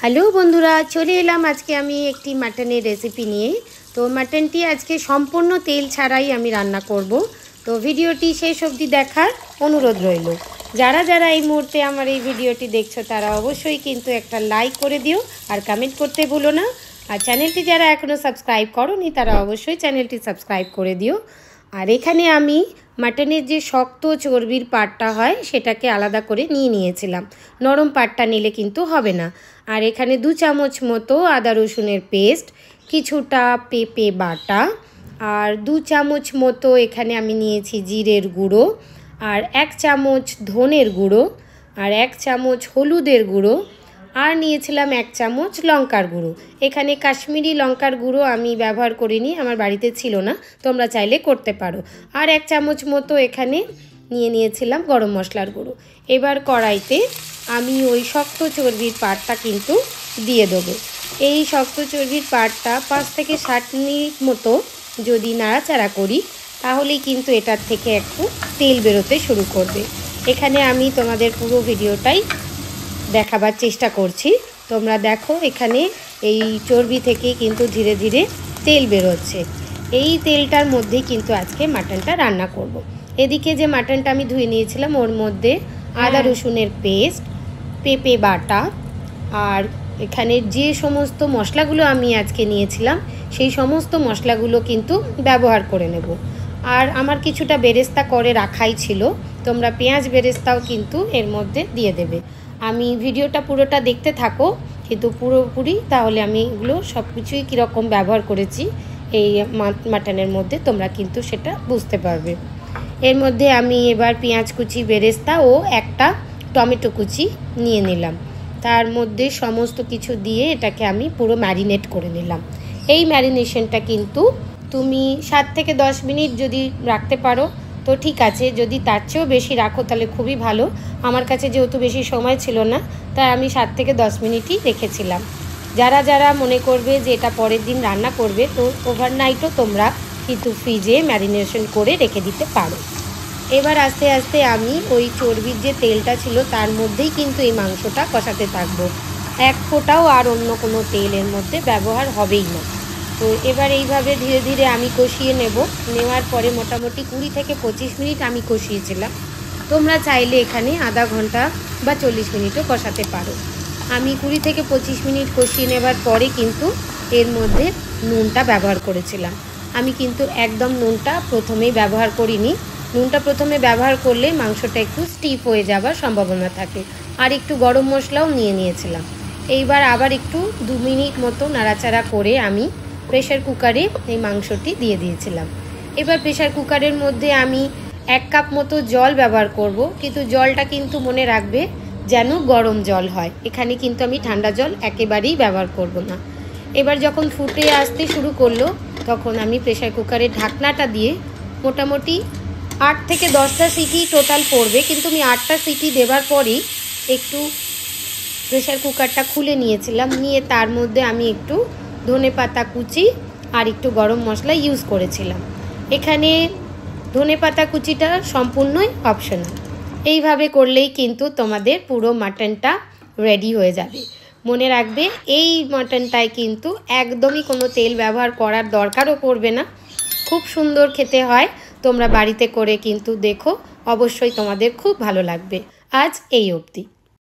Hello বন্ধুরা, চলে এলাম আজকে আমি একটি মাটনের রেসিপি নিয়ে। তো মাটনটি আজকে সম্পূর্ণ তেল ছাড়াই আমি রান্না করব। তো ভিডিওটি শেষ অবধি দেখার অনুরোধ রইল। যারা যারা এই মুহূর্তে আমার এই ভিডিওটি দেখছো তারা অবশ্যই কিন্তু একটা লাইক করে দিও আর কমেন্ট করতে ভুলো না। আর চ্যানেলটি যারা এখনও সাবস্ক্রাইব করোনি তারা অবশ্যই চ্যানেলটি সাবস্ক্রাইব করে দিও। আর এখানে আমি মাটনের যে শক্ত চর্বির পাটটা হয় সেটাকে আলাদা করে নিয়েছিলাম। নরম পাটটা নিলে কিন্তু হবে না। আর এখানে 2 চামচ মতো আদা রসুনের পেস্ট, কিছুটা পেঁপে বাটা, আর 2 চামচ মতো এখানে আমি নিয়েছি জিরের গুঁড়ো, আর 1 চামচ ধনের গুঁড়ো, আর 1 চামচ হলুদের গুঁড়ো, আর নিয়েছিলাম 1 চামচ লঙ্কার গুঁড়ো। এখানে কাশ্মীরি লঙ্কার গুঁড়ো আমি ব্যবহার করিনি, আমার বাড়িতে ছিল না, তোমরা চাইলে করতে পারো। আর 1 চামচ মতো এখানে নিয়েছিলাম গরম মশলার গুঁড়ো। এবার কড়াইতে আমি ওই শক্ত চর্বির পাটটা কিন্তু দিয়ে দেবো। এই শক্ত চর্বির পাটটা 5 থেকে 7 মিনিট মতো যদি নাড়াচাড়া করি তাহলেই কিন্তু এটার থেকে একটু তেল বেরোতে শুরু করবে। এখানে আমি তোমাদের পুরো ভিডিওটাই দেখাবার চেষ্টা করছি, তোমরা দেখো। এখানে এই চর্বি থেকে কিন্তু ধীরে ধীরে তেল বেরোচ্ছে। এই তেলটার মধ্যেই কিন্তু আজকে মাটনটা রান্না করব। এদিকে যে মাটনটা আমি ধুয়ে নিয়েছিলাম ওর মধ্যে আদা রসুনের পেস্ট, পেঁপে বাটা, আর এখানে যে সমস্ত মশলাগুলো আমি আজকে নিয়েছিলাম সেই সমস্ত মশলাগুলো কিন্তু ব্যবহার করে নেব। আর আমার কিছুটা বেরেস্তা করে রাখাই ছিল, তোমরা পেঁয়াজ বেরেস্তাও কিন্তু এর মধ্যে দিয়ে দেবে। আমি ভিডিওটা পুরোটা দেখতে থাকো কিন্তু পুরোপুরি, তাহলে আমি এগুলো সব কিছুই কীরকম ব্যবহার করেছি এই মাটনের মধ্যে তোমরা কিন্তু সেটা বুঝতে পারবে। এর মধ্যে আমি এবার পেঁয়াজ কুচি, বেরেস্তা ও একটা টমেটো কুচি নিয়ে নিলাম। তার মধ্যে সমস্ত কিছু দিয়ে এটাকে আমি পুরো ম্যারিনেট করে নিলাম। এই ম্যারিনেশনটা কিন্তু তুমি 7 থেকে 10 মিনিট যদি রাখতে পারো তো ঠিক আছে, যদি তার চেয়েও বেশি রাখো তাহলে খুবই ভালো। আমার কাছে যেহেতু বেশি সময় ছিল না তাই আমি 7 থেকে 10 মিনিটই রেখেছিলাম। যারা যারা মনে করবে যে এটা পরের দিন রান্না করবে তো ওভারনাইটও তোমরা কিন্তু ফ্রিজে ম্যারিনেশন করে রেখে দিতে পারো। এবার আস্তে আস্তে আমি ওই চর্বির যে তেলটা ছিল তার মধ্যেই কিন্তু এই মাংসটা কষাতে থাকবো। এক ফোঁটাও আর অন্য কোনো তেলের মধ্যে ব্যবহার হবেই না। তো এবার এইভাবে ধীরে ধীরে আমি কষিয়ে নেওয়ার পরে মোটামুটি 20 থেকে 25 মিনিট আমি কষিয়েছিলাম। তোমরা চাইলে এখানে আধা ঘন্টা বা 40 মিনিটও কষাতে পারো। আমি 20 থেকে 25 মিনিট কষিয়ে নেবার পরে কিন্তু এর মধ্যে নুনটা ব্যবহার করেছিলাম। আমি কিন্তু একদম নুনটা প্রথমেই ব্যবহার করিনি। নুনটা প্রথমে ব্যবহার করলে মাংসটা একটু স্টিফ হয়ে যাবার সম্ভাবনা থাকে। আর একটু গরম মশলাও নিয়েছিলাম। এইবার আবার একটু 2 মিনিট মতো নাড়াচাড়া করে আমি প্রেশার কুকারে এই মাংসটি দিয়ে দিয়েছিলাম। এবার প্রেশার কুকারের মধ্যে আমি 1 কাপ মতো জল ব্যবহার করব, কিন্তু জলটা কিন্তু মনে রাখবে যেন গরম জল হয়। এখানে কিন্তু আমি ঠান্ডা জল একেবারেই ব্যবহার করব না। এবার যখন ফুটে আসতে শুরু করলো তখন আমি প্রেশার কুকারের ঢাকনাটা দিয়ে মোটামুটি 8 থেকে 10টা সিটি টোটাল পড়বে, কিন্তু আমি 8টা সিটি দেওয়ার পরেই একটু প্রেশার কুকারটা খুলে নিয়েছিলাম। নিয়ে তার মধ্যে আমি একটু ধনেপাতা কুচি আর একটু গরম মশলা ইউজ করেছিলাম। এখানে ধনেপাতা কুচিটা সম্পূর্ণই অপশনাল। এইভাবে করলেই কিন্তু তোমাদের পুরো মাটনটা রেডি হয়ে যাবে। মনে রাখবে এই মাটনটায় কিন্তু একদমই কোনো তেল ব্যবহার করার দরকারও পড়বে না। খুব সুন্দর খেতে হয়। তোমরা বাড়িতে করে কিন্তু দেখো, অবশ্যই তোমাদের খুব ভালো লাগবে। আজ এই অবধি।